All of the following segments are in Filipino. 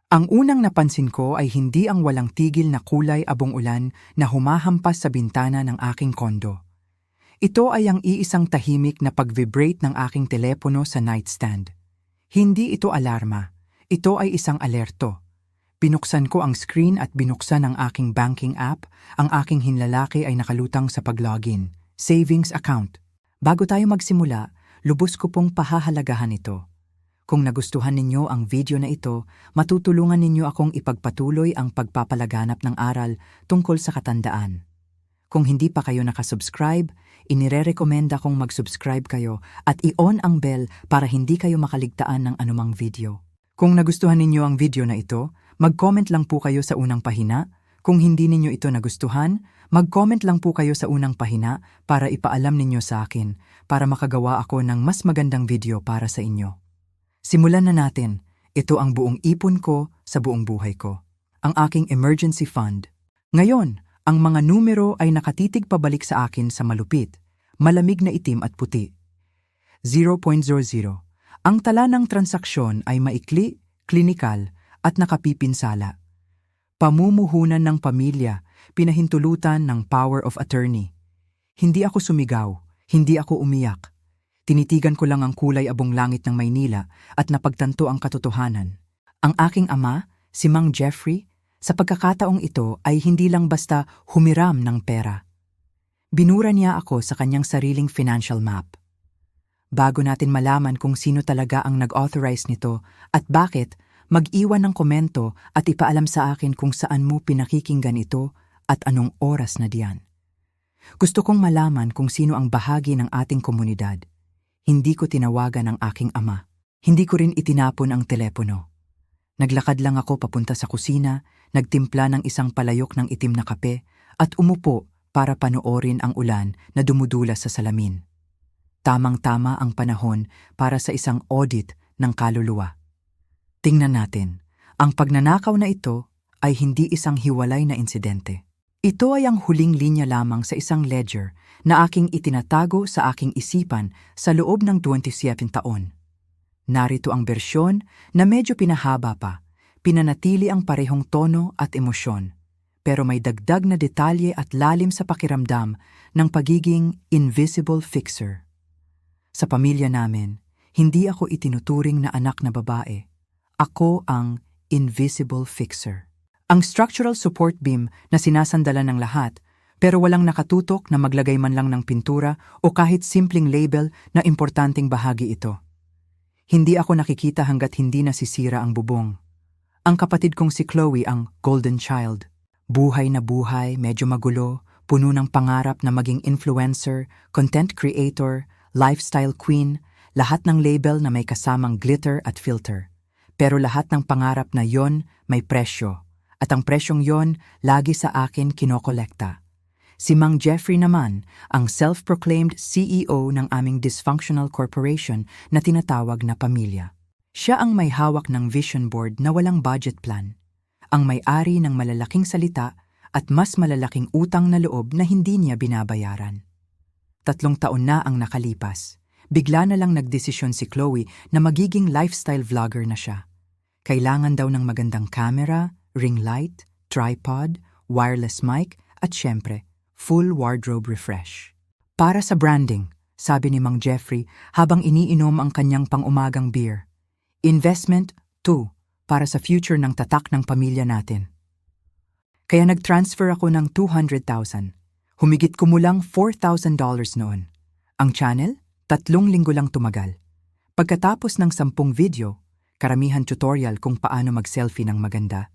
Ang unang napansin ko ay hindi ang walang tigil na kulay abong ulan na humahampas sa bintana ng aking kondo. Ito ay ang iisang tahimik na pag-vibrate ng aking telepono sa nightstand. Hindi ito alarma. Ito ay isang alerto. Binuksan ko ang screen at binuksan ang aking banking app. Ang aking hinlalaki ay nakalutang sa pag-login. Savings account. Bago tayo magsimula, lubos ko pong pahahalagahan ito. Kung nagustuhan ninyo ang video na ito, matutulungan ninyo akong ipagpatuloy ang pagpapalaganap ng aral tungkol sa katandaan. Kung hindi pa kayo nakasubscribe, inirerekomenda kong mag-subscribe kayo at i-on ang bell para hindi kayo makaligtaan ng anumang video. Kung nagustuhan ninyo ang video na ito, mag-comment lang po kayo sa unang pahina. Kung hindi ninyo ito nagustuhan, mag-comment lang po kayo sa unang pahina para ipaalam ninyo sa akin para makagawa ako ng mas magandang video para sa inyo. Simulan na natin. Ito ang buong ipon ko sa buong buhay ko. Ang aking emergency fund. Ngayon, ang mga numero ay nakatitig pabalik sa akin sa malupit, malamig na itim at puti. 0.00. Ang tala ng transaksyon ay maikli, klinikal, at nakapipinsala. Pamumuhunan ng pamilya, pinahintulutan ng power of attorney. Hindi ako sumigaw, hindi ako umiyak. Tinitigan ko lang ang kulay abong langit ng Maynila at napagtanto ang katotohanan. Ang aking ama, si Mang Jeffrey, sa pagkakataong ito ay hindi lang basta humiram ng pera. Binura niya ako sa kanyang sariling financial map. Bago natin malaman kung sino talaga ang nag-authorize nito at bakit, mag-iwan ng komento at ipaalam sa akin kung saan mo pinakikinggan ito at anong oras na diyan. Gusto kong malaman kung sino ang bahagi ng ating komunidad. Hindi ko tinawagan ang aking ama. Hindi ko rin itinapon ang telepono. Naglakad lang ako papunta sa kusina, nagtimpla ng isang palayok ng itim na kape at umupo para panoorin ang ulan na dumudulas sa salamin. Tamang-tama ang panahon para sa isang audit ng kaluluwa. Tingnan natin, ang pagnanakaw na ito ay hindi isang hiwalay na insidente. Ito ay ang huling linya lamang sa isang ledger na aking itinatago sa aking isipan sa loob ng 27 taon. Narito ang bersyon na medyo pinahaba pa, pinanatili ang parehong tono at emosyon, pero may dagdag na detalye at lalim sa pakiramdam ng pagiging invisible fixer. Sa pamilya namin, hindi ako itinuturing na anak na babae. Ako ang invisible fixer. Ang structural support beam na sinasandalan ng lahat, pero walang nakatutok na maglagay man lang ng pintura o kahit simpleng label na importanteng bahagi ito. Hindi ako nakikita hanggat hindi nasisira ang bubong. Ang kapatid kong si Chloe ang golden child. Buhay na buhay, medyo magulo, puno ng pangarap na maging influencer, content creator, lifestyle queen, lahat ng label na may kasamang glitter at filter. Pero lahat ng pangarap na yon may presyo. At ang presyong yon lagi sa akin kinokolekta. Si Mang Jeffrey naman, ang self-proclaimed CEO ng aming dysfunctional corporation na tinatawag na pamilya. Siya ang may hawak ng vision board na walang budget plan. Ang may-ari ng malalaking salita at mas malalaking utang na loob na hindi niya binabayaran. 3 taon na ang nakalipas. Bigla na lang nagdesisyon si Chloe na magiging lifestyle vlogger na siya. Kailangan daw ng magandang camera, ring light, tripod, wireless mic, at syempre, full wardrobe refresh. Para sa branding, sabi ni Mang Jeffrey habang iniinom ang kanyang pang-umagang beer. Investment, 2, para sa future ng tatak ng pamilya natin. Kaya nag-transfer ako ng $200,000. Humigit kumulang $4,000 noon. Ang channel, 3 linggo lang tumagal. Pagkatapos ng 10 video, karamihan tutorial kung paano mag-selfie ng maganda,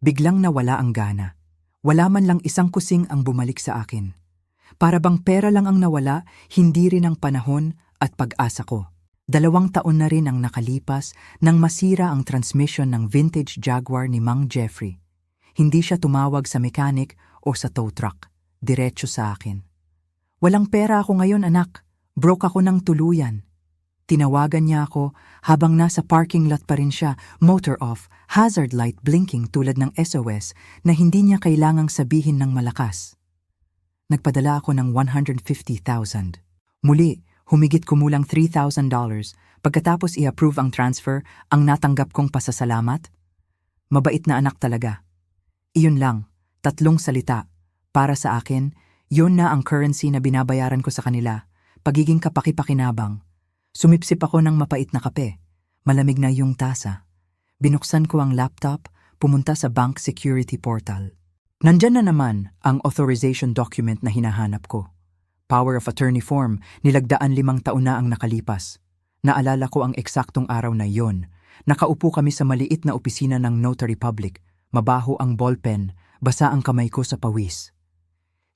biglang nawala ang gana. Wala man lang isang kusing ang bumalik sa akin. Para bang pera lang ang nawala, hindi rin ang panahon at pag-asa ko. 2 taon na rin ang nakalipas nang masira ang transmission ng vintage Jaguar ni Mang Jeffrey. Hindi siya tumawag sa mechanic o sa tow truck. Diretso sa akin. Walang pera ako ngayon, anak. Broke ako ng tuluyan. Tinawagan niya ako habang nasa parking lot pa rin siya, motor off, hazard light blinking tulad ng SOS na hindi niya kailangang sabihin ng malakas. Nagpadala ako ng $150,000. Muli, humigit kumulang $3,000 pagkatapos i-approve ang transfer ang natanggap kong pasasalamat. Mabait na anak talaga. Iyon lang, 3 salita. Para sa akin, yun na ang currency na binabayaran ko sa kanila, pagiging kapaki-pakinabang. Sumipsip ako ng mapait na kape. Malamig na yung tasa. Binuksan ko ang laptop, pumunta sa bank security portal. Nandyan na naman ang authorization document na hinahanap ko. Power of attorney form, nilagdaan 5 taon na ang nakalipas. Naalala ko ang eksaktong araw na yon. Nakaupo kami sa maliit na opisina ng notary public. Mabaho ang ballpen, basa ang kamay ko sa pawis.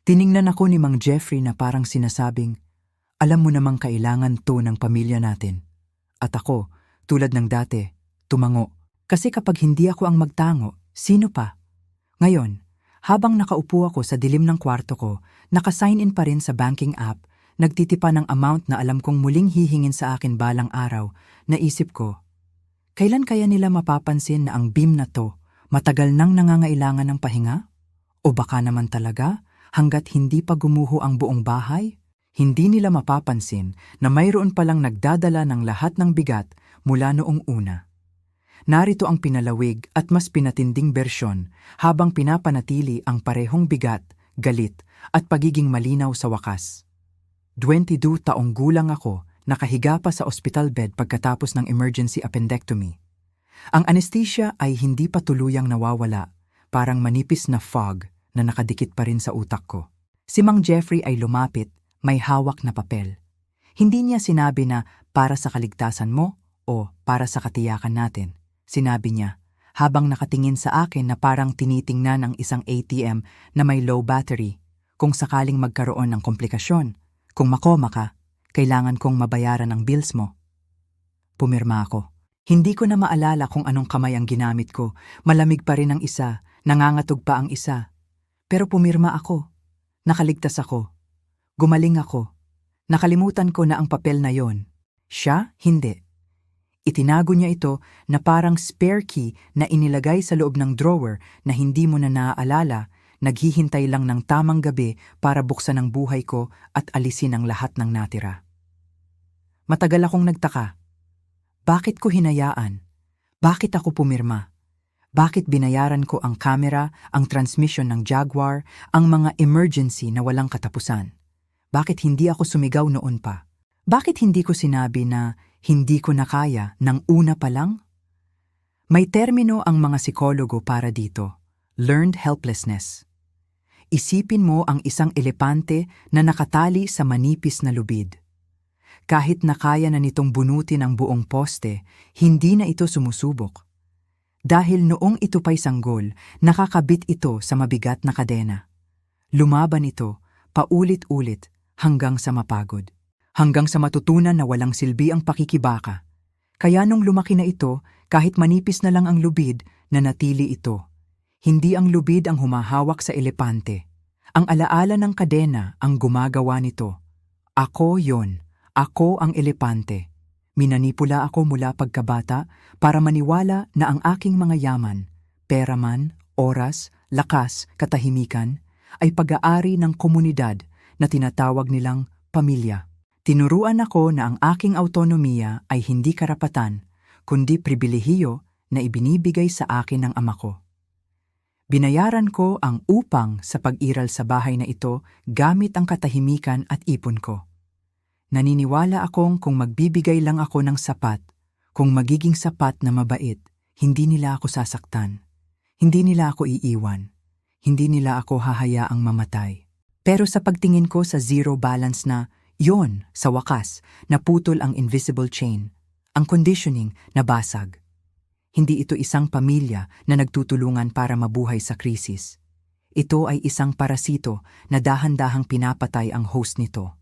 Tiningnan ako ni Mang Jeffrey na parang sinasabing, alam mo namang kailangan to ng pamilya natin. At ako, tulad ng dati, tumango. Kasi kapag hindi ako ang magtango, sino pa? Ngayon, habang nakaupo ako sa dilim ng kwarto ko, naka-sign in pa rin sa banking app, nagtitipa ng amount na alam kong muling hihingin sa akin balang araw, naisip ko, kailan kaya nila mapapansin na ang BIM na to matagal nang nangangailangan ng pahinga? O baka naman talaga, hanggat hindi pa gumuho ang buong bahay, hindi nila mapapansin na mayroon palang nagdadala ng lahat ng bigat mula noong una. Narito ang pinalawig at mas pinatinding bersyon habang pinapanatili ang parehong bigat, galit at pagiging malinaw sa wakas. 22 taong gulang ako, nakahiga pa sa ospital bed pagkatapos ng emergency appendectomy. Ang anesthesia ay hindi pa tuluyang nawawala, parang manipis na fog na nakadikit pa rin sa utak ko. Si Mang Jeffrey ay lumapit, may hawak na papel. Hindi niya sinabi na para sa kaligtasan mo o para sa katiyakan natin. Sinabi niya, habang nakatingin sa akin na parang tinitingnan ang isang ATM na may low battery. Kung sakaling magkaroon ng komplikasyon, kung makoma ka, kailangan kong mabayaran ang bills mo. Pumirma ako. Hindi ko na maalala kung anong kamay ang ginamit ko. Malamig pa rin ang isa, nangangatog pa ang isa. Pero pumirma ako. Nakaligtas ako. Gumaling ako. Nakalimutan ko na ang papel na yon. Siya, hindi. Itinago niya ito na parang spare key na inilagay sa loob ng drawer na hindi mo na naaalala, naghihintay lang ng tamang gabi para buksan ang buhay ko at alisin ang lahat ng natira. Matagal akong nagtaka. Bakit ko hinayaan? Bakit ako pumirma? Bakit binayaran ko ang camera, ang transmission ng Jaguar, ang mga emergency na walang katapusan? Bakit hindi ako sumigaw noon pa? Bakit hindi ko sinabi na hindi ko na kaya ng una pa lang? May termino ang mga psikologo para dito, learned helplessness. Isipin mo ang isang elepante na nakatali sa manipis na lubid. Kahit na kaya na nitong bunutin ang buong poste, hindi na ito sumusubok. Dahil noong ito pa'y sanggol, nakakabit ito sa mabigat na kadena. Lumaban ito, paulit-ulit, hanggang sa mapagod. Hanggang sa matutunan na walang silbi ang pakikibaka. Kaya nung lumaki na ito, kahit manipis na lang ang lubid, nanatili ito. Hindi ang lubid ang humahawak sa elepante. Ang alaala ng kadena ang gumagawa nito. Ako yon. Ako ang elepante. Minanipula ako mula pagkabata para maniwala na ang aking mga yaman, pera man, oras, lakas, katahimikan, ay pag-aari ng komunidad na tinatawag nilang pamilya. Tinuruan ako na ang aking autonomiya ay hindi karapatan, kundi pribilehiyo na ibinibigay sa akin ng ama ko. Binayaran ko ang upang sa pag-iral sa bahay na ito gamit ang katahimikan at ipon ko. Naniniwala akong kung magbibigay lang ako ng sapat, kung magiging sapat na mabait, hindi nila ako sasaktan. Hindi nila ako iiwan. Hindi nila ako hahayaang mamatay. Pero sa pagtingin ko sa zero balance na, yon, sa wakas, naputol ang invisible chain, ang conditioning na basag. Hindi ito isang pamilya na nagtutulungan para mabuhay sa krisis. Ito ay isang parasito na dahan-dahang pinapatay ang host nito.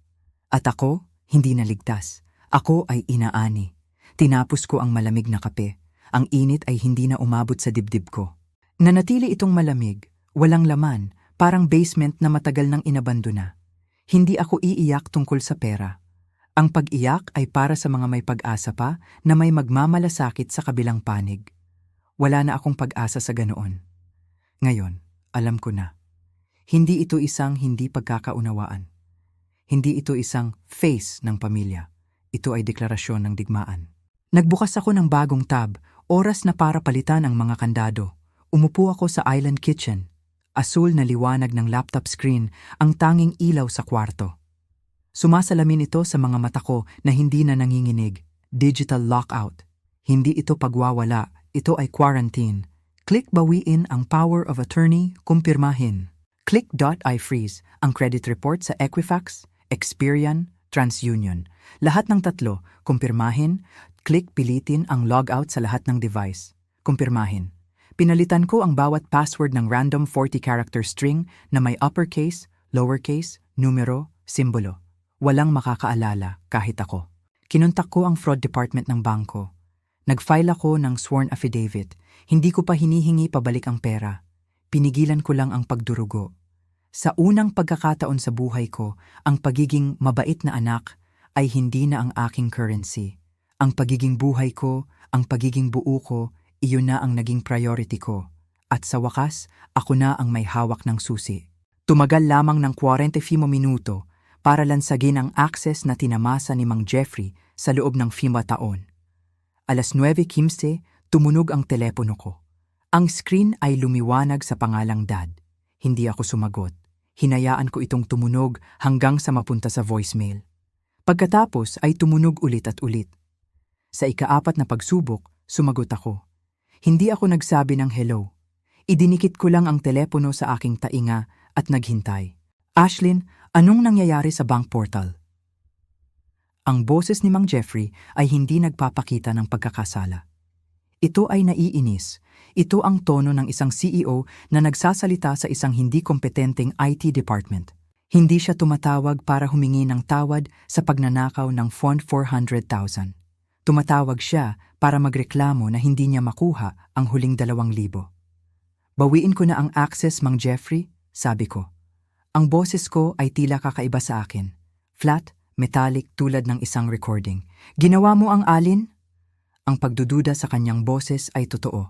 At ako, hindi naligtas. Ako ay inaani. Tinapos ko ang malamig na kape. Ang init ay hindi na umabot sa dibdib ko. Nanatili itong malamig, walang laman, parang basement na matagal nang inabandona. Hindi ako iiyak tungkol sa pera. Ang pag-iyak ay para sa mga may pag-asa pa na may magmamalasakit sa kabilang panig. Wala na akong pag-asa sa ganoon. Ngayon, alam ko na. Hindi ito isang hindi pagkakaunawaan. Hindi ito isang face ng pamilya. Ito ay deklarasyon ng digmaan. Nagbukas ako ng bagong tab, oras na para palitan ang mga kandado. Umupo ako sa island kitchen. Asul na liwanag ng laptop screen ang tanging ilaw sa kwarto. Sumasalamin ito sa mga mata ko na hindi na nanginginig. Digital lockout. Hindi ito pagwawala, ito ay quarantine. Click bawiin ang power of attorney, kumpirmahin. Click.iFreeze ang credit report sa Equifax, Experian, TransUnion. Lahat ng tatlo, kumpirmahin. Click pilitin ang logout sa lahat ng device. Kumpirmahin. Pinalitan ko ang bawat password ng random 40-character string na may uppercase, lowercase, numero, simbolo. Walang makakaalala kahit ako. Kinuntak ko ang fraud department ng bangko. Nag-file ako ng sworn affidavit. Hindi ko pa hinihingi pabalik ang pera. Pinigilan ko lang ang pagdurugo. Sa unang pagkakataon sa buhay ko, ang pagiging mabait na anak ay hindi na ang aking currency. Ang pagiging buhay ko, ang pagiging buo ko, iyon na ang naging priority ko. At sa wakas, ako na ang may hawak ng susi. Tumagal lamang ng 45 minuto para lansagin ang access na tinamasa ni Mang Jeffrey sa loob ng 5 taon. Alas 9:15, tumunog ang telepono ko. Ang screen ay lumiwanag sa pangalang Dad. Hindi ako sumagot. Hinayaan ko itong tumunog hanggang sa mapunta sa voicemail. Pagkatapos ay tumunog ulit at ulit. Sa ika-4 na pagsubok, sumagot ako. Hindi ako nagsabi ng hello. Idinikit ko lang ang telepono sa aking tainga at naghintay. Ashlyn, anong nangyayari sa bank portal? Ang boses ni Mang Jeffrey ay hindi nagpapakita ng pagkakasala. Ito ay naiinis. Ito ang tono ng isang CEO na nagsasalita sa isang hindi kompetenteng IT department. Hindi siya tumatawag para humingi ng tawad sa pagnanakaw ng fund 400,000. Tumatawag siya para magreklamo na hindi niya makuha ang huling 2,000. Bawiin ko na ang access, Mang Jeffrey, sabi ko. Ang boses ko ay tila kakaiba sa akin. Flat, metallic tulad ng isang recording. Ginawa mo ang alin? Ang pagdududa sa kanyang boses ay totoo.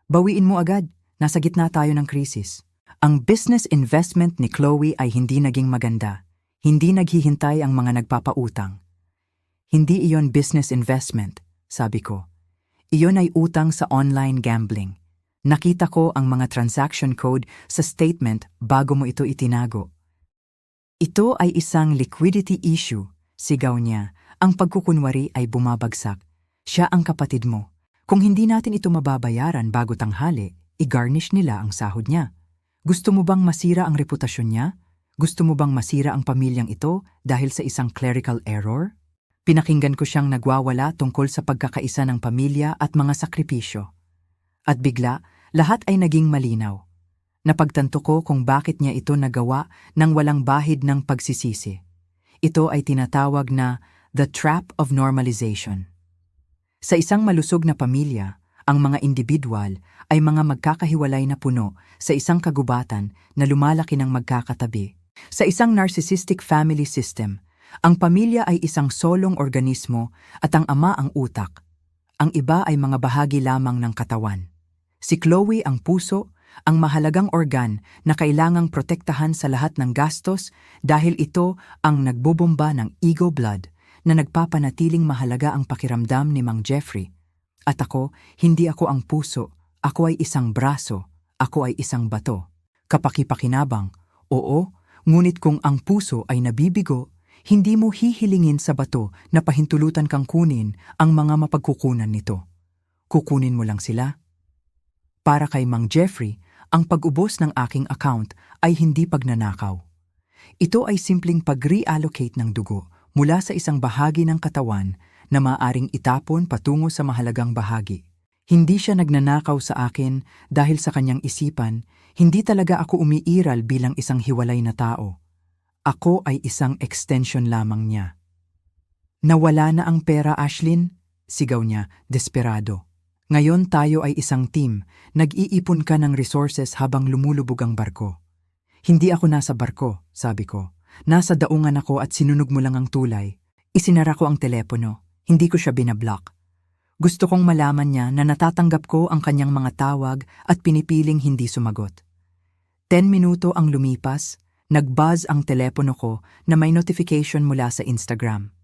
Bawiin mo agad, nasa gitna tayo ng krisis. Ang business investment ni Chloe ay hindi naging maganda. Hindi naghihintay ang mga nagpapautang. Hindi iyon business investment, sabi ko. Iyon ay utang sa online gambling. Nakita ko ang mga transaction code sa statement bago mo ito itinago. Ito ay isang liquidity issue, sigaw niya. Ang pagkukunwari ay bumabagsak. Siya ang kapatid mo. Kung hindi natin ito mababayaran bago tanghali, i-garnish nila ang sahod niya. Gusto mo bang masira ang reputasyon niya? Gusto mo bang masira ang pamilyang ito dahil sa isang clerical error? Pinakinggan ko siyang nagwawala tungkol sa pagkakaisa ng pamilya at mga sakripisyo. At bigla, lahat ay naging malinaw. Napagtanto ko kung bakit niya ito nagawa nang walang bahid ng pagsisisi. Ito ay tinatawag na the trap of normalization. Sa isang malusog na pamilya, ang mga individual ay mga magkakahiwalay na puno sa isang kagubatan na lumalaki ng magkakatabi. Sa isang narcissistic family system, ang pamilya ay isang solong organismo at ang ama ang utak. Ang iba ay mga bahagi lamang ng katawan. Si Chloe ang puso, ang mahalagang organ na kailangang protektahan sa lahat ng gastos dahil ito ang nagbobomba ng ego blood na nagpapanatiling mahalaga ang pakiramdam ni Mang Jeffrey. At ako, hindi ako ang puso, ako ay isang braso, ako ay isang bato. Kapaki-pakinabang, oo, ngunit kung ang puso ay nabibigo, hindi mo hihilingin sa bato na pahintulutan kang kunin ang mga mapagkukunan nito. Kukunin mo lang sila. Para kay Mang Jeffrey, ang pag-ubos ng aking account ay hindi pagnanakaw. Ito ay simpleng pag-reallocate ng dugo mula sa isang bahagi ng katawan na maaring itapon patungo sa mahalagang bahagi. Hindi siya nagnanakaw sa akin dahil sa kanyang isipan, hindi talaga ako umiiral bilang isang hiwalay na tao. Ako ay isang extension lamang niya. Nawala na ang pera, Ashlyn? Sigaw niya, desperado. Ngayon tayo ay isang team, nag-iipon ka ng resources habang lumulubog ang barko. Hindi ako nasa barko, sabi ko. Nasa daungan ako at sinunog mo lang ang tulay. Isinara ko ang telepono, hindi ko siya binablock. Gusto kong malaman niya na natatanggap ko ang kanyang mga tawag at pinipiling hindi sumagot. 10 minuto ang lumipas, nag-buzz ang telepono ko na may notification mula sa Instagram.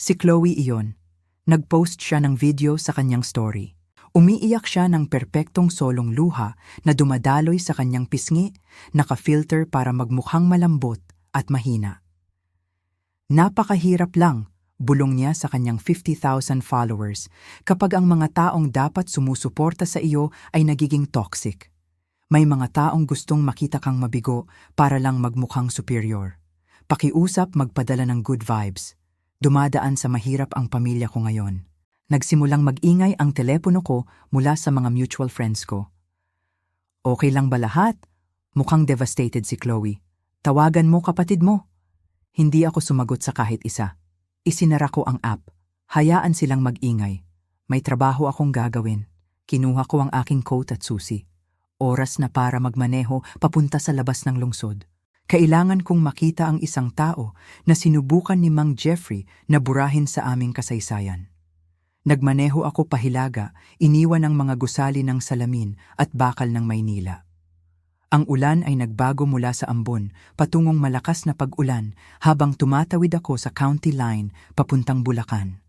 Si Chloe iyon. Nag-post siya ng video sa kanyang story. Umiiyak siya ng perpektong solong luha na dumadaloy sa kanyang pisngi, naka-filter para magmukhang malambot at mahina. Napakahirap lang, bulong niya sa kanyang 50,000 followers, kapag ang mga taong dapat sumusuporta sa iyo ay nagiging toxic. May mga taong gustong makita kang mabigo para lang magmukhang superior. Pakiusap magpadala ng good vibes. Dumadaan sa mahirap ang pamilya ko ngayon. Nagsimulang mag-ingay ang telepono ko mula sa mga mutual friends ko. Okay lang ba lahat? Mukhang devastated si Chloe. Tawagan mo kapatid mo. Hindi ako sumagot sa kahit isa. Isinara ko ang app. Hayaan silang mag-ingay. May trabaho akong gagawin. Kinuha ko ang aking coat at susi. Oras na para magmaneho papunta sa labas ng lungsod. Kailangan kong makita ang isang tao na sinubukan ni Mang Jeffrey na burahin sa aming kasaysayan. Nagmaneho ako pahilaga, iniwan ang mga gusali ng salamin at bakal ng Maynila. Ang ulan ay nagbago mula sa ambon patungong malakas na pag-ulan habang tumatawid ako sa county line papuntang Bulacan.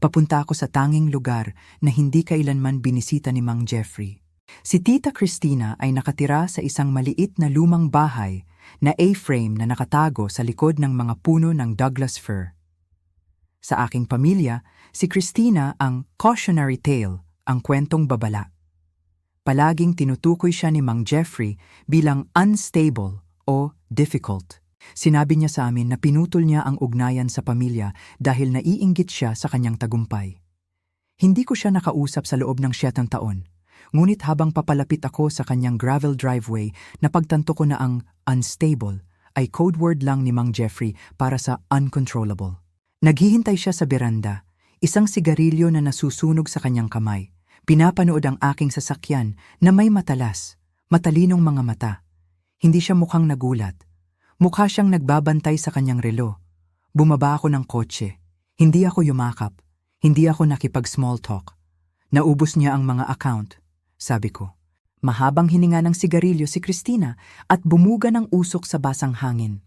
Papunta ako sa tanging lugar na hindi kailanman binisita ni Mang Jeffrey. Si Tita Cristina ay nakatira sa isang maliit na lumang bahay na A-frame na nakatago sa likod ng mga puno ng Douglas fir. Sa aking pamilya, si Cristina ang cautionary tale, ang kwentong babala. Palaging tinutukoy siya ni Mang Jeffrey bilang unstable o difficult. Sinabi niya sa amin na pinutol niya ang ugnayan sa pamilya dahil naiinggit siya sa kanyang tagumpay. Hindi ko siya nakausap sa loob ng 7 taon, ngunit habang papalapit ako sa kanyang gravel driveway, napagtanto ko na ang unstable ay code word lang ni Mang Jeffrey para sa uncontrollable. Naghihintay siya sa beranda, isang sigarilyo na nasusunog sa kanyang kamay. Pinapanood ang aking sasakyan na may matalas, matalinong mga mata. Hindi siya mukhang nagulat. Mukha siyang nagbabantay sa kanyang relo. Bumaba ako ng kotse. Hindi ako yumakap. Hindi ako nakipag-small talk. Naubos niya ang mga account, sabi ko. Mahabang hininga ng sigarilyo si Cristina at bumuga ng usok sa basang hangin.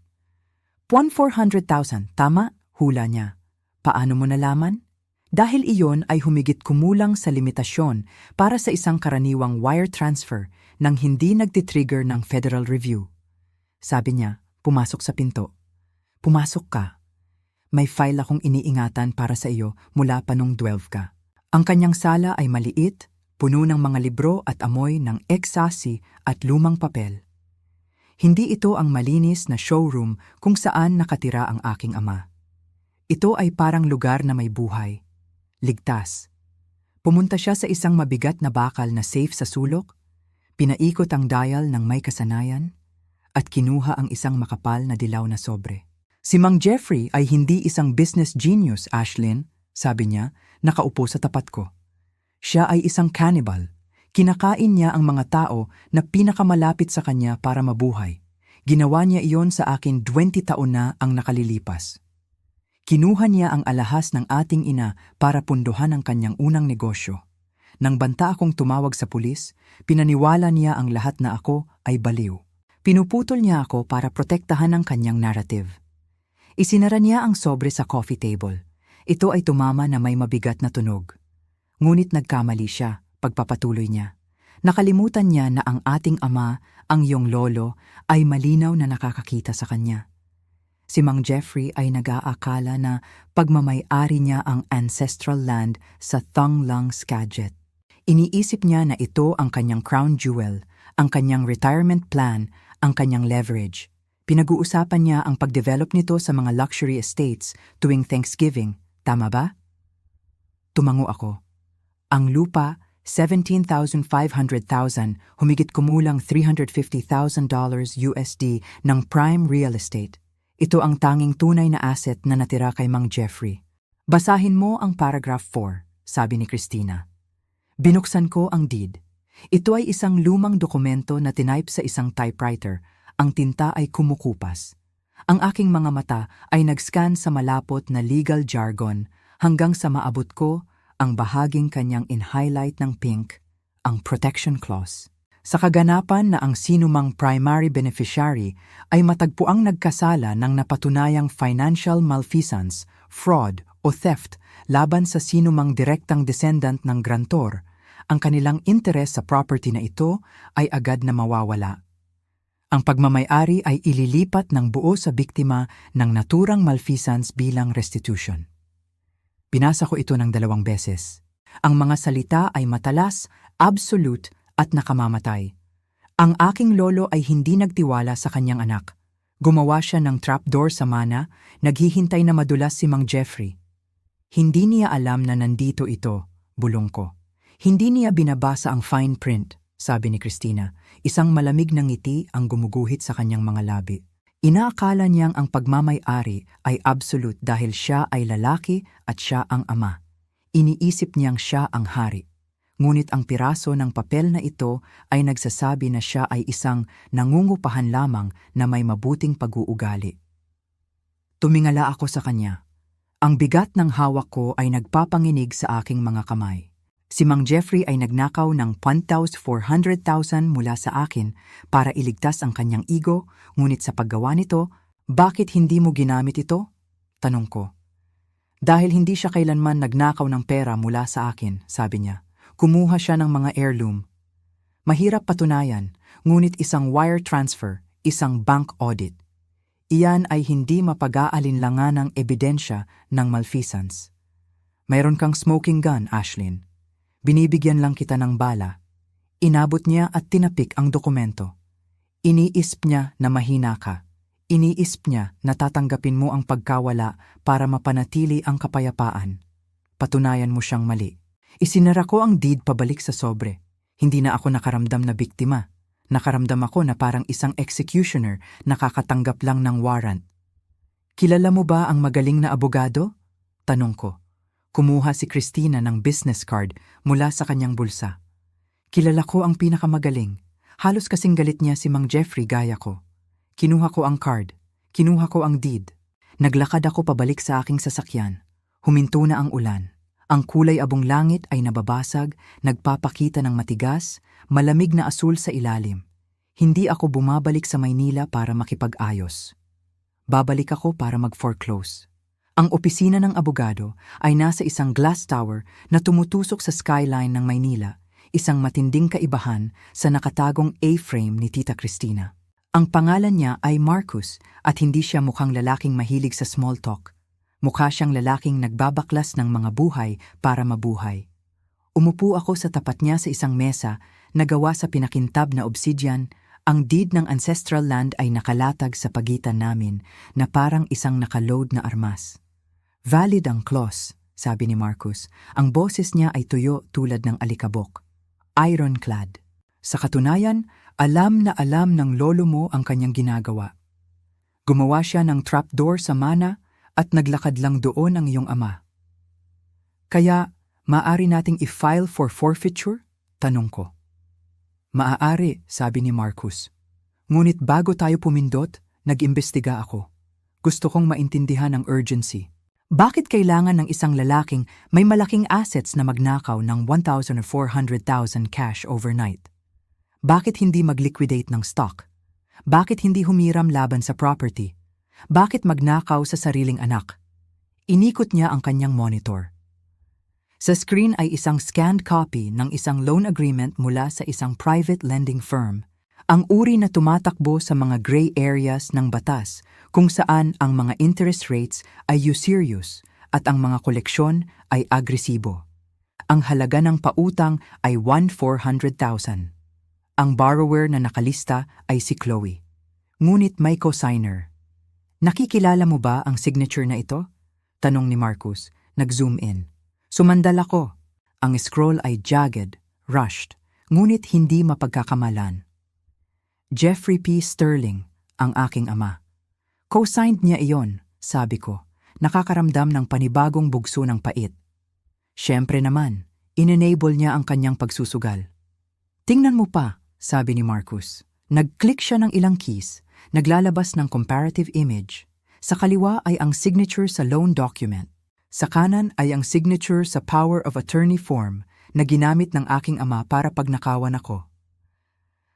400,000, tama? Hula niya. Paano mo nalaman? Dahil iyon ay humigit kumulang sa limitasyon para sa isang karaniwang wire transfer nang hindi nagtitrigger ng Federal Review. Sabi niya, pumasok sa pinto. Pumasok ka. May file akong iniingatan para sa iyo mula pa nung 12 ka. Ang kanyang sala ay maliit, puno ng mga libro at amoy ng ecstasy at lumang papel. Hindi ito ang malinis na showroom kung saan nakatira ang aking ama. Ito ay parang lugar na may buhay. Ligtas. Pumunta siya sa isang mabigat na bakal na safe sa sulok, pinaikot ang dial ng may kasanayan, at kinuha ang isang makapal na dilaw na sobre. Si Mang Jeffrey ay hindi isang business genius, Ashlyn, sabi niya, nakaupo sa tapat ko. Siya ay isang cannibal. Kinakain niya ang mga tao na pinakamalapit sa kanya para mabuhay. Ginawa niya iyon sa akin 20 taon na ang nakalilipas. Kinuha niya ang alahas ng ating ina para punduhan ang kanyang unang negosyo. Nang banta akong tumawag sa pulis, pinaniwala niya ang lahat na ako ay baliw. Pinuputol niya ako para protektahan ang kanyang narrative. Isinara niya ang sobre sa coffee table. Ito ay tumama na may mabigat na tunog. Ngunit nagkamali siya, pagpapatuloy niya. Nakalimutan niya na ang ating ama, ang iyong lolo, ay malinaw na nakakakita sa kanya. Si Mang Jeffrey ay nag-aakala na pagmamay-ari niya ang ancestral land sa Thonglang Skagit. Iniisip niya na ito ang kanyang crown jewel, ang kanyang retirement plan, ang kanyang leverage. Pinag-uusapan niya ang pag-develop nito sa mga luxury estates tuwing Thanksgiving. Tama ba? Tumango ako. Ang lupa, $17,500,000, humigit kumulang $350,000 USD ng prime real estate. Ito ang tanging tunay na asset na natira kay Mang Jeffrey. Basahin mo ang paragraph 4, sabi ni Cristina. Binuksan ko ang deed. Ito ay isang lumang dokumento na tinype sa isang typewriter. Ang tinta ay kumukupas. Ang aking mga mata ay nag-scan sa malapot na legal jargon hanggang sa maabot ko ang bahaging kanyang in-highlight ng pink, ang protection clause. Sa kaganapan na ang sinumang primary beneficiary ay matagpuang nagkasala ng napatunayang financial malfeasance, fraud o theft laban sa sinumang direktang descendant ng grantor, ang kanilang interes sa property na ito ay agad na mawawala. Ang pagmamay-ari ay ililipat ng buo sa biktima ng naturang malfeasance bilang restitution. Binasa ko ito ng 2 beses. Ang mga salita ay matalas, absolute at nakamamatay. Ang aking lolo ay hindi nagtiwala sa kanyang anak. Gumawa siya ng trapdoor sa mana, naghihintay na madulas si Mang Jeffrey. Hindi niya alam na nandito ito, bulong ko. Hindi niya binabasa ang fine print, sabi ni Christina. Isang malamig na ngiti ang gumuguhit sa kanyang mga labi. Inaakala niyang ang pagmamay-ari ay absolute dahil siya ay lalaki at siya ang ama. Iniisip niyang siya ang hari. Ngunit ang piraso ng papel na ito ay nagsasabi na siya ay isang nangungupahan lamang na may mabuting pag-uugali. Tumingala ako sa kanya. Ang bigat ng hawak ko ay nagpapanginig sa aking mga kamay. Si Mang Jeffrey ay nagnakaw ng 1,400,000 mula sa akin para iligtas ang kanyang ego, ngunit sa paggawa nito, bakit hindi mo ginamit ito? Tanong ko. Dahil hindi siya kailanman nagnakaw ng pera mula sa akin, sabi niya. Kumuha siya ng mga heirloom. Mahirap patunayan, ngunit isang wire transfer, isang bank audit. Iyan ay hindi mapag-aalinlangan ng ebidensya ng malfeasance. Mayroon kang smoking gun, Ashlyn. Binibigyan lang kita ng bala. Inabot niya at tinapik ang dokumento. Iniisip niya na mahina ka. Iniisip niya na tatanggapin mo ang pagkawala para mapanatili ang kapayapaan. Patunayan mo siyang mali. Isinara ko ang deed pabalik sa sobre. Hindi na ako nakaramdam na biktima. Nakaramdam ako na parang isang executioner nakakatanggap lang ng warrant. Kilala mo ba ang magaling na abogado? Tanong ko. Kumuha si Christina ng business card mula sa kanyang bulsa. Kilala ko ang pinakamagaling. Halos kasing galit niya si Mang Jeffrey gaya ko. Kinuha ko ang card. Kinuha ko ang deed. Naglakad ako pabalik sa aking sasakyan. Huminto na ang ulan. Ang kulay abong langit ay nababasag, nagpapakita ng matigas, malamig na asul sa ilalim. Hindi ako bumabalik sa Maynila para makipag-ayos. Babalik ako para mag-foreclose. Ang opisina ng abogado ay nasa isang glass tower na tumutusok sa skyline ng Maynila, isang matinding kaibahan sa nakatagong A-frame ni Tita Christina. Ang pangalan niya ay Marcus at hindi siya mukhang lalaking mahilig sa small talk. Mukha siyang lalaking nagbabaklas ng mga buhay para mabuhay. Umupo ako sa tapat niya sa isang mesa na gawa sa pinakintab na obsidian. Ang deed ng ancestral land ay nakalatag sa pagitan namin na parang isang nakaload na armas. Valid ang clause, sabi ni Marcus. Ang boses niya ay tuyo tulad ng alikabok. Ironclad. Sa katunayan, alam ng lolo mo ang kanyang ginagawa. Gumawa siya ng trapdoor sa mana at naglakad lang doon ang iyong ama. Kaya, maaari nating i-file for forfeiture? Tanong ko. Maaari, sabi ni Marcus. Ngunit bago tayo pumindot, nag-imbestiga ako. Gusto kong maintindihan ang urgency. Bakit kailangan ng isang lalaking may malaking assets na magnakaw ng 1,400,000 cash overnight? Bakit hindi mag-liquidate ng stock? Bakit hindi humiram laban sa property? Bakit magnakaw sa sariling anak? Inikot niya ang kanyang monitor. Sa screen ay isang scanned copy ng isang loan agreement mula sa isang private lending firm. Ang uri na tumatakbo sa mga gray areas ng batas kung saan ang mga interest rates ay usurious at ang mga koleksyon ay agresibo. Ang halaga ng pautang ay 1,400,000. Ang borrower na nakalista ay si Chloe. Ngunit may cosigner. Nakikilala mo ba ang signature na ito? Tanong ni Marcus, nag-zoom in. Sumandal ako. Ang scroll ay jagged, rushed, ngunit hindi mapagkakamalan. Jeffrey P. Sterling, ang aking ama. Co-signed niya iyon, sabi ko, nakakaramdam ng panibagong bugso ng pait. Siyempre naman, in-enable niya ang kanyang pagsusugal. Tingnan mo pa, sabi ni Marcus. Nag-click siya ng ilang keys, naglalabas ng comparative image. Sa kaliwa ay ang signature sa loan document. Sa kanan ay ang signature sa power of attorney form na ginamit ng aking ama para pagnakawan ako.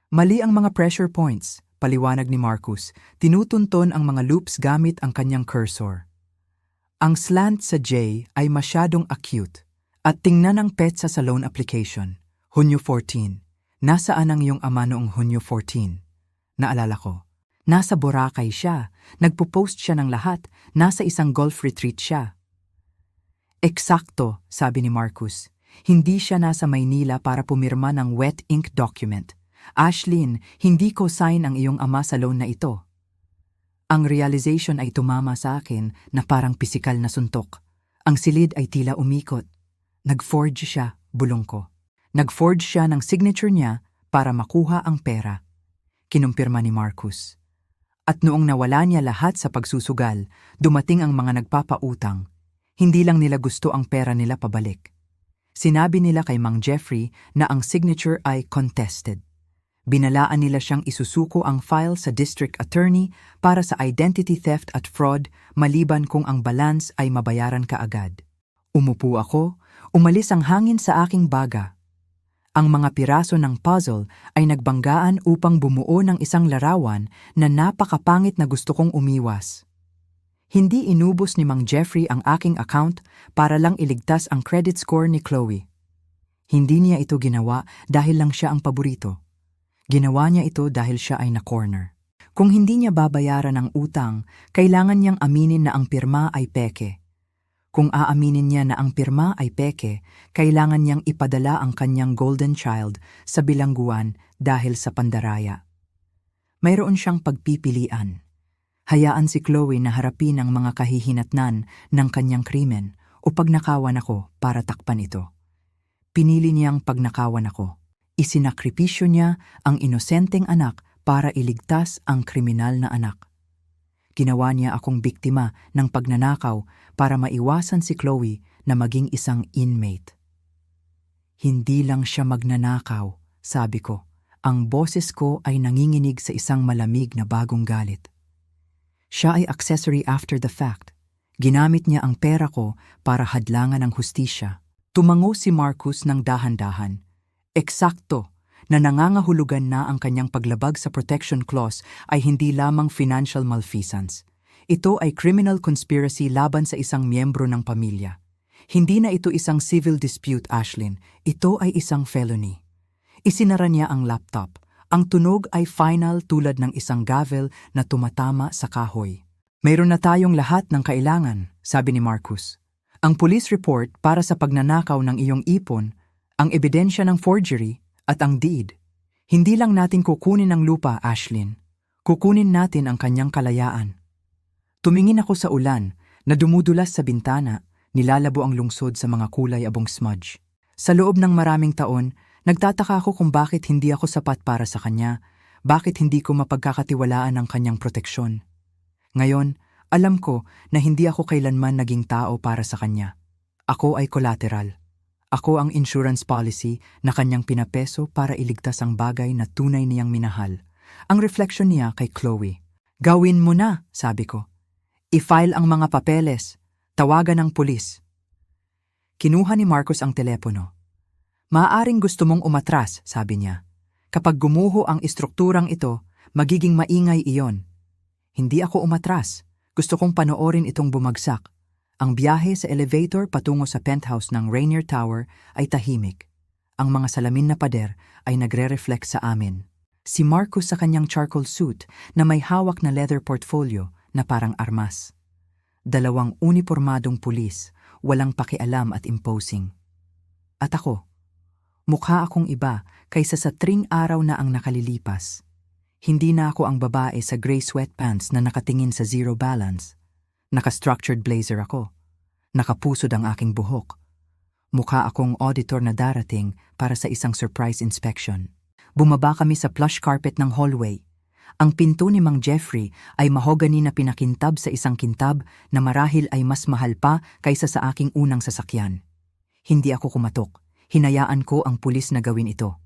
Mali ang mga pressure points, paliwanag ni Marcus. Tinutunton ang mga loops gamit ang kanyang cursor. Ang slant sa J ay masyadong acute at tingnan ang petsa sa loan application. Hunyo 14. Nasaan ang iyong ama noong Hunyo 14? Naalala ko. Nasa Boracay siya. Nagpo-post siya ng lahat. Nasa isang golf retreat siya. Eksakto, sabi ni Marcus. Hindi siya nasa Maynila para pumirma ng wet ink document. Ashlyn, hindi ko sign ang iyong ama sa loan na ito. Ang realization ay tumama sa akin na parang pisikal na suntok. Ang silid ay tila umikot. Nag-forge siya, bulong ko. Nag-forge siya ng signature niya para makuha ang pera. Kinumpirma ni Marcus. At noong nawala niya lahat sa pagsusugal, dumating ang mga nagpapautang. Hindi lang nila gusto ang pera nila pabalik. Sinabi nila kay Mang Jeffrey na ang signature ay contested. Binalaan nila siyang isusuko ang file sa district attorney para sa identity theft at fraud maliban kung ang balance ay mabayaran kaagad. Umupo ako, umalis ang hangin sa aking baga. Ang mga piraso ng puzzle ay nagbanggaan upang bumuo ng isang larawan na napakapangit na gusto kong umiwas. Hindi inubos ni Mang Jeffrey ang aking account para lang iligtas ang credit score ni Chloe. Hindi niya ito ginawa dahil lang siya ang paborito. Ginawa niya ito dahil siya ay na-corner. Kung hindi niya babayaran ang utang, kailangan niyang aminin na ang pirma ay peke. Kung aaminin niya na ang pirma ay peke, kailangan niyang ipadala ang kanyang golden child sa bilangguan dahil sa pandaraya. Mayroon siyang pagpipilian. Hayaan si Chloe na harapin ang mga kahihinatnan ng kanyang krimen o pagnakawan ako para takpan ito. Pinili niyang pagnakawan ako. Isinakripisyo niya ang inosenteng anak para iligtas ang kriminal na anak. Ginawa niya akong biktima ng pagnanakaw para maiwasan si Chloe na maging isang inmate. Hindi lang siya magnanakaw, sabi ko. Ang boses ko ay nanginginig sa isang malamig na bagong galit. Siya ay accessory after the fact. Ginamit niya ang pera ko para hadlangan ang hustisya. Tumango si Marcus ng dahan-dahan. Eksakto na nangangahulugan na ang kanyang paglabag sa protection clause ay hindi lamang financial malfeasance. Ito ay criminal conspiracy laban sa isang miyembro ng pamilya. Hindi na ito isang civil dispute, Ashlyn. Ito ay isang felony. Isinara niya ang laptop. Ang tunog ay final tulad ng isang gavel na tumatama sa kahoy. Mayroon na tayong lahat ng kailangan, sabi ni Marcus. Ang police report para sa pagnanakaw ng iyong ipon, ang ebidensya ng forgery, at ang deed. Hindi lang natin kukunin ang lupa, Ashlyn. Kukunin natin ang kanyang kalayaan. Tumingin ako sa ulan na dumudulas sa bintana, nilalabo ang lungsod sa mga kulay abong smudge. Sa loob ng maraming taon, nagtataka ako kung bakit hindi ako sapat para sa kanya, bakit hindi ko mapagkakatiwalaan ang kanyang proteksyon. Ngayon, alam ko na hindi ako kailanman naging tao para sa kanya. Ako ay collateral. Ako ang insurance policy na kanyang pinapeso para iligtas ang bagay na tunay niyang minahal. Ang reflection niya kay Chloe. Gawin mo na, sabi ko. I-file ang mga papeles. Tawagan ang pulis. Kinuha ni Marcus ang telepono. Maaaring gusto mong umatras, sabi niya. Kapag gumuho ang istrukturang ito, magiging maingay iyon. Hindi ako umatras. Gusto kong panoorin itong bumagsak. Ang biyahe sa elevator patungo sa penthouse ng Rainier Tower ay tahimik. Ang mga salamin na pader ay nagre-reflect sa amin. Si Marcus sa kanyang charcoal suit na may hawak na leather portfolio na parang armas. Dalawang unipormadong pulis, walang pakialam at imposing. At ako, mukha akong iba kaysa sa 3 araw na ang nakalilipas. Hindi na ako ang babae sa gray sweatpants na nakatingin sa zero balance. Naka-structured blazer ako. Nakapusod ang aking buhok. Mukha akong auditor na darating para sa isang surprise inspection. Bumaba kami sa plush carpet ng hallway. Ang pinto ni Mang Jeffrey ay mahogany na pinakintab sa isang kintab na marahil ay mas mahal pa kaysa sa aking unang sasakyan. Hindi ako kumatok. Hinayaan ko ang pulis na gawin ito.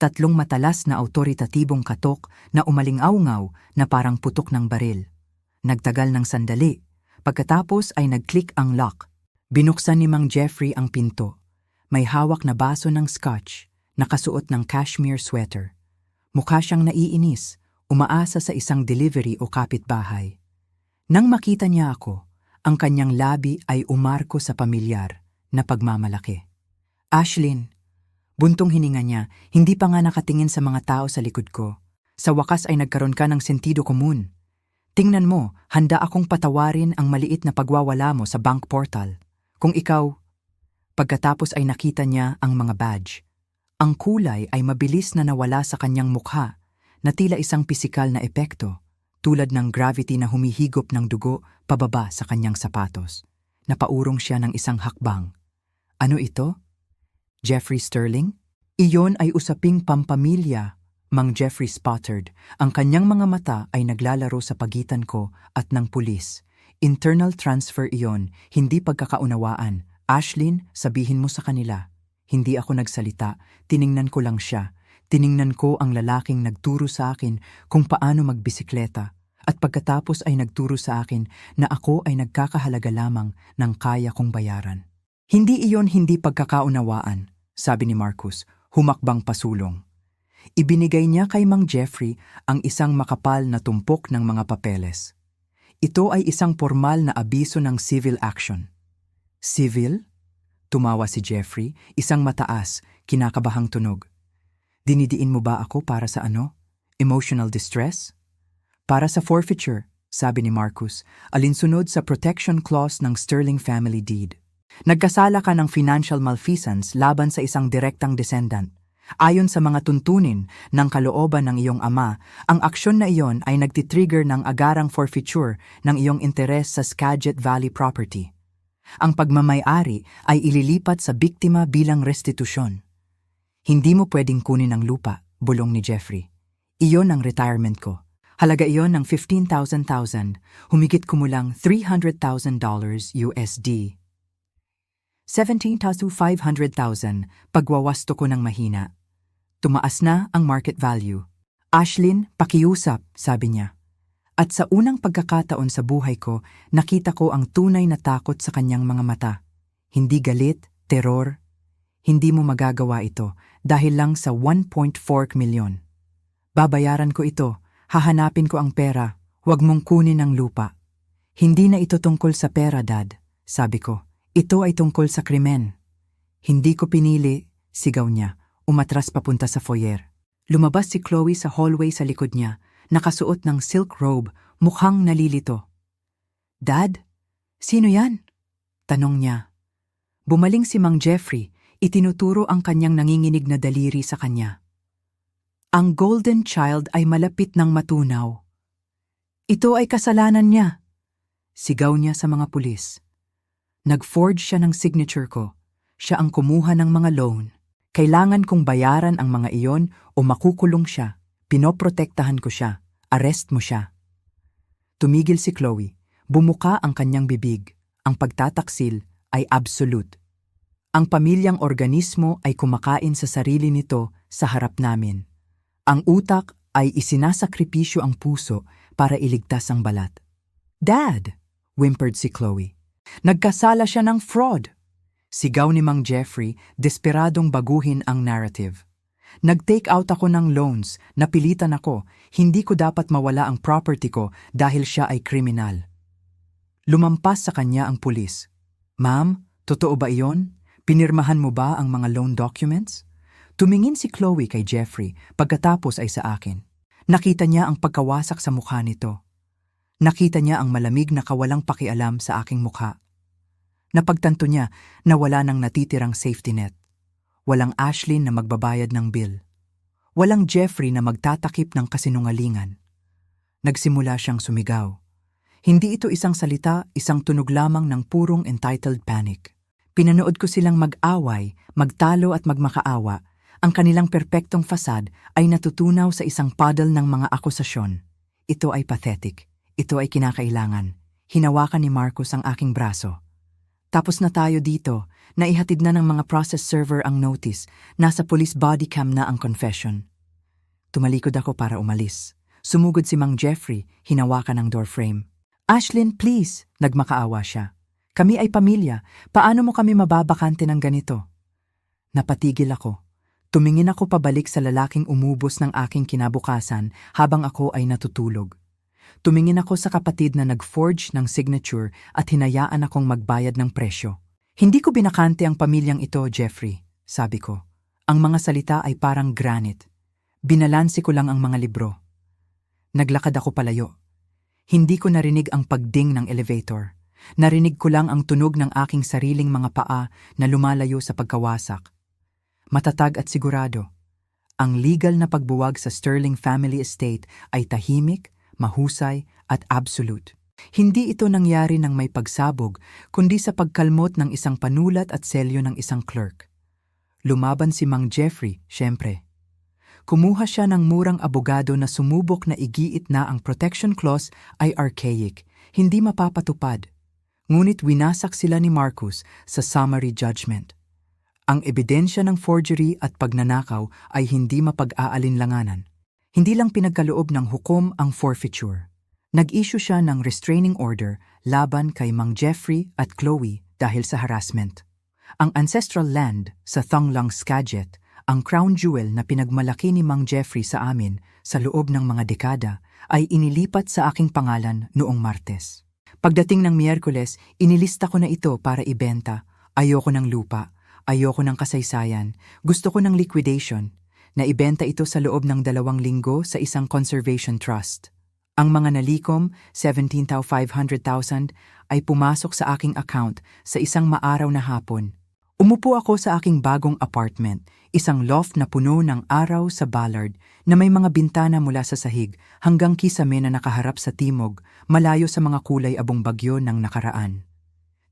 3 matalas na awtoritatibong katok na umalingaw-ngaw na parang putok ng baril. Nagtagal ng sandali. Pagkatapos ay nag-click ang lock. Binuksan ni Mang Jeffrey ang pinto. May hawak na baso ng scotch, nakasuot ng cashmere sweater. Mukha siyang naiinis, umaasa sa isang delivery o kapitbahay. Nang makita niya ako, ang kanyang labi ay umarko sa pamilyar na pagmamalaki. Ashlyn, Buntong hininga niya, hindi pa nga nakatingin sa mga tao sa likod ko. Sa wakas ay nagkaroon ka ng sentido komun. Tingnan mo, handa akong patawarin ang maliit na pagwawala mo sa bank portal. Kung ikaw, pagkatapos ay nakita niya ang mga badge. Ang kulay ay mabilis na nawala sa kanyang mukha, na tila isang pisikal na epekto, tulad ng gravity na humihigop ng dugo pababa sa kanyang sapatos. Napaurong siya ng isang hakbang. Ano ito? Jeffrey Sterling? Iyon ay usaping pampamilya, Mang Jeffrey Spottard. Ang kanyang mga mata ay naglalaro sa pagitan ko at ng pulis. Internal transfer iyon, hindi pagkakaunawaan. Ashlyn, sabihin mo sa kanila. Hindi ako nagsalita, tiningnan ko lang siya. Tiningnan ko ang lalaking nagturo sa akin kung paano magbisikleta. At pagkatapos ay nagturo sa akin na ako ay nagkakahalaga lamang ng kaya kong bayaran. Hindi iyon hindi pagkakaunawaan, sabi ni Marcus, humakbang pasulong. Ibinigay niya kay Mang Jeffrey ang isang makapal na tumpok ng mga papeles. Ito ay isang formal na abiso ng civil action. Civil? Tumawa si Jeffrey, isang mataas, kinakabahang tunog. Dinidiin mo ba ako para sa ano? Emotional distress? Para sa forfeiture, sabi ni Marcus, alinsunod sa protection clause ng Sterling family deed. Nagkasala ka ng financial malfeasance laban sa isang direktang descendant. Ayon sa mga tuntunin ng kalooban ng iyong ama, ang aksyon na iyon ay nagtitrigger ng agarang forfeiture ng iyong interes sa Skagit Valley property. Ang pagmamay-ari ay ililipat sa biktima bilang restitusyon. Hindi mo pwedeng kunin ang lupa, bulong ni Jeffrey. Iyon ang retirement ko. Halaga iyon ng $15,000, humigit kumulang $300,000 USD. 17,500,000 pagwawasto ko ng mahina. Tumaas na ang market value. Ashlyn, pakiusap, sabi niya. At sa unang pagkakataon sa buhay ko, nakita ko ang tunay na takot sa kanyang mga mata. Hindi galit, terror. Hindi mo magagawa ito dahil lang sa 1.4 milyon. Babayaran ko ito, hahanapin ko ang pera, huwag mong kunin ang lupa. Hindi na ito tungkol sa pera, Dad, sabi ko. Ito ay tungkol sa krimen. Hindi ko pinili, sigaw niya, umatras papunta sa foyer. Lumabas si Chloe sa hallway sa likod niya, nakasuot ng silk robe, mukhang nalilito. Dad, sino yan? Tanong niya. Bumaling si Mang Jeffrey, itinuturo ang kanyang nanginginig na daliri sa kanya. Ang golden child ay malapit ng matunaw. Ito ay kasalanan niya. Sigaw niya sa mga pulis. Nag-forge siya ng signature ko. Siya ang kumuha ng mga loan. Kailangan kong bayaran ang mga iyon o makukulong siya. Pinoprotektahan ko siya. Arrest mo siya. Tumigil si Chloe. Bumuka ang kanyang bibig. Ang pagtataksil ay absolute. Ang pamilyang organismo ay kumakain sa sarili nito sa harap namin. Ang utak ay isinasakripisyo ang puso para iligtas ang balat. Dad! Whimpered si Chloe. Nagkasala siya ng fraud. Sigaw ni Mang Jeffrey, desperadong baguhin ang narrative. Nag-take out ako ng loans, napilitan ako, hindi ko dapat mawala ang property ko dahil siya ay kriminal. Lumampas sa kanya ang pulis. Ma'am, totoo ba iyon? Pinirmahan mo ba ang mga loan documents? Tumingin si Chloe kay Jeffrey, pagkatapos ay sa akin. Nakita niya ang pagkawasak sa mukha nito. Nakita niya ang malamig na kawalang pakialam sa aking mukha. Napagtanto niya na wala nang natitirang safety net. Walang Ashlyn na magbabayad ng bill. Walang Jeffrey na magtatakip ng kasinungalingan. Nagsimula siyang sumigaw. Hindi ito isang salita, isang tunog lamang ng purong entitled panic. Pinanood ko silang mag-away, magtalo at magmakaawa. Ang kanilang perpektong fasad ay natutunaw sa isang puddle ng mga akusasyon. Ito ay pathetic. Ito ay kinakailangan. Hinawakan ni Marcus ang aking braso. Tapos na tayo dito. Naihatid na ng mga process server ang notice. Nasa police body cam na ang confession. Tumalikod ako para umalis. Sumugod si Mang Jeffrey, hinawakan ang doorframe. Ashlyn, please! Nagmakaawa siya. Kami ay pamilya. Paano mo kami mababakante ng ganito? Napatigil ako. Tumingin ako pabalik sa lalaking umubos ng aking kinabukasan habang ako ay natutulog. Tumingin ako sa kapatid na nag-forge ng signature at hinayaan akong magbayad ng presyo. Hindi ko binakante ang pamilyang ito, Jeffrey, sabi ko. Ang mga salita ay parang granite. Binalansi ko lang ang mga libro. Naglakad ako palayo. Hindi ko narinig ang pagding ng elevator. Narinig ko lang ang tunog ng aking sariling mga paa na lumalayo sa pagkawasak. Matatag at sigurado. Ang legal na pagbuwag sa Sterling Family Estate ay tahimik, mahusay at absolute. Hindi ito nangyari ng may pagsabog, kundi sa pagkalmot ng isang panulat at selyo ng isang clerk. Lumaban si Mang Jeffrey, syempre. Kumuha siya ng murang abogado na sumubok na igiit na ang protection clause ay archaic, hindi mapapatupad. Ngunit winasak sila ni Marcus sa summary judgment. Ang ebidensya ng forgery at pagnanakaw ay hindi mapag-aalinlanganan. Hindi lang pinagkaloob ng hukom ang forfeiture. Nag-issue siya ng restraining order laban kay Mang Jeffrey at Chloe dahil sa harassment. Ang ancestral land sa Thonglang Skagit, ang crown jewel na pinagmalaki ni Mang Jeffrey sa amin sa loob ng mga dekada, ay inilipat sa aking pangalan noong Martes. Pagdating ng Miyerkules, inilista ko na ito para ibenta. Ayoko ng lupa. Ayoko ng kasaysayan, gusto ko ng liquidation, na ibenta ito sa loob ng 2 linggo sa isang conservation trust. Ang mga nalikom, 17,500,000, ay pumasok sa aking account sa isang maaraw na hapon. Umupo ako sa aking bagong apartment, isang loft na puno ng araw sa Ballard na may mga bintana mula sa sahig hanggang kisame na nakaharap sa timog, malayo sa mga kulay abong bagyo ng nakaraan.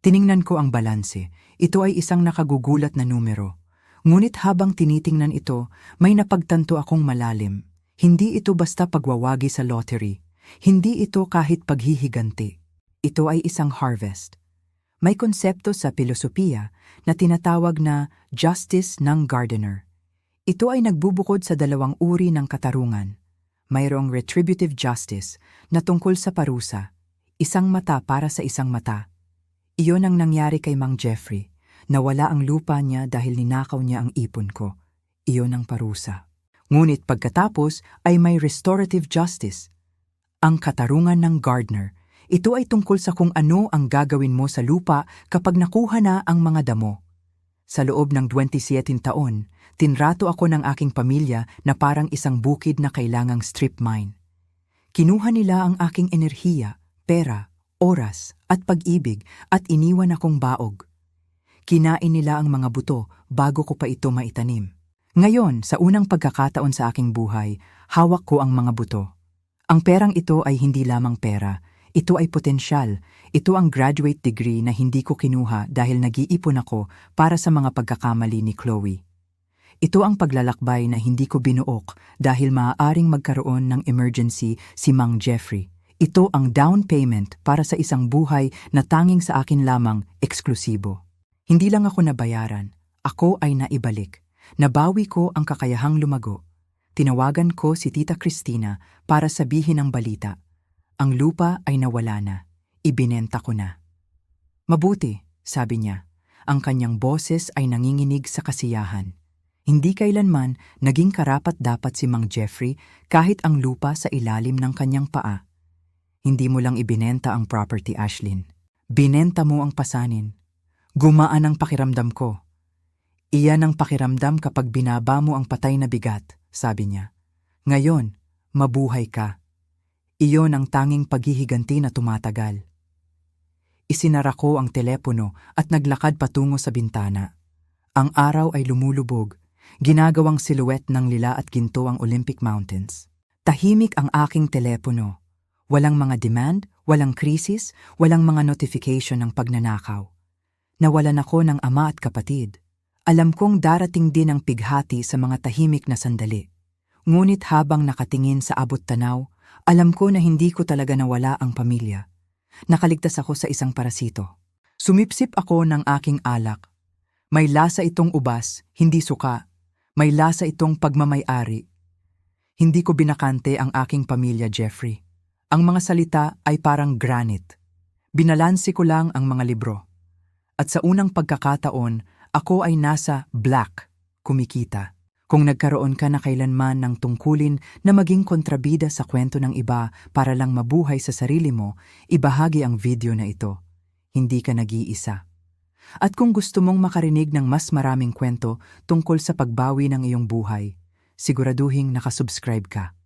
Tiningnan ko ang balanse. Ito ay isang nakagugulat na numero. Ngunit habang tinitingnan ito, may napagtanto akong malalim. Hindi ito basta pagwawagi sa lottery. Hindi ito kahit paghihiganti. Ito ay isang harvest. May konsepto sa filosofiya na tinatawag na justice ng gardener. Ito ay nagbubukod sa 2 uri ng katarungan. Mayroong retributive justice na tungkol sa parusa, isang mata para sa isang mata. Iyon ang nangyari kay Mang Jeffrey. Nawala ang lupa niya dahil ninakaw niya ang ipon ko. Iyon ang parusa. Ngunit pagkatapos ay may restorative justice. Ang katarungan ng gardener. Ito ay tungkol sa kung ano ang gagawin mo sa lupa kapag nakuha na ang mga damo. Sa loob ng 27 taon, tinrato ako ng aking pamilya na parang isang bukid na kailangang strip mine. Kinuha nila ang aking enerhiya, pera, oras at pag-ibig at iniwan akong baog. Kinain nila ang mga buto bago ko pa ito maitanim. Ngayon, sa unang pagkakataon sa aking buhay, hawak ko ang mga buto. Ang perang ito ay hindi lamang pera, ito ay potensyal. Ito ang graduate degree na hindi ko kinuha dahil nag-iipon ako para sa mga pagkakamali ni Chloe. Ito ang paglalakbay na hindi ko binuok dahil maaaring magkaroon ng emergency si Mang Jeffrey. Ito ang down payment para sa isang buhay na tanging sa akin lamang eksklusibo. Hindi lang ako nabayaran, ako ay naibalik. Nabawi ko ang kakayahang lumago. Tinawagan ko si Tita Cristina para sabihin ang balita. Ang lupa ay nawala na. Ibinenta ko na. Mabuti, sabi niya. Ang kanyang boses ay nanginginig sa kasiyahan. Hindi kailanman naging karapat-dapat si Mang Jeffrey kahit ang lupa sa ilalim ng kanyang paa. Hindi mo lang ibinenta ang property, Ashlyn. Binenta mo ang pasanin. Gumaan ang pakiramdam ko. Iyan ang pakiramdam kapag binaba mo ang patay na bigat, sabi niya. Ngayon, mabuhay ka. Iyon ang tanging paghihiganti na tumatagal. Isinara ko ang telepono at naglakad patungo sa bintana. Ang araw ay lumulubog. Ginagawang silhouette ng lila at ginto ang Olympic Mountains. Tahimik ang aking telepono. Walang mga demand, walang krisis, walang mga notification ng pagnanakaw. Nawalan ako ng ama at kapatid. Alam kong darating din ang pighati sa mga tahimik na sandali. Ngunit habang nakatingin sa abot tanaw, alam ko na hindi ko talaga nawala ang pamilya. Nakaligtas ako sa isang parasito. Sumipsip ako ng aking alak. May lasa itong ubas, hindi suka. May lasa itong pagmamay-ari. Hindi ko binakante ang aking pamilya, Jeffrey. Ang mga salita ay parang granite. Binalansi ko lang ang mga libro. At sa unang pagkakataon, ako ay nasa black, kumikita. Kung nagkaroon ka na kailanman ng tungkulin na maging kontrabida sa kwento ng iba para lang mabuhay sa sarili mo, ibahagi ang video na ito. Hindi ka nag-iisa. At kung gusto mong makarinig ng mas maraming kwento tungkol sa pagbawi ng iyong buhay, siguraduhing nakasubscribe ka.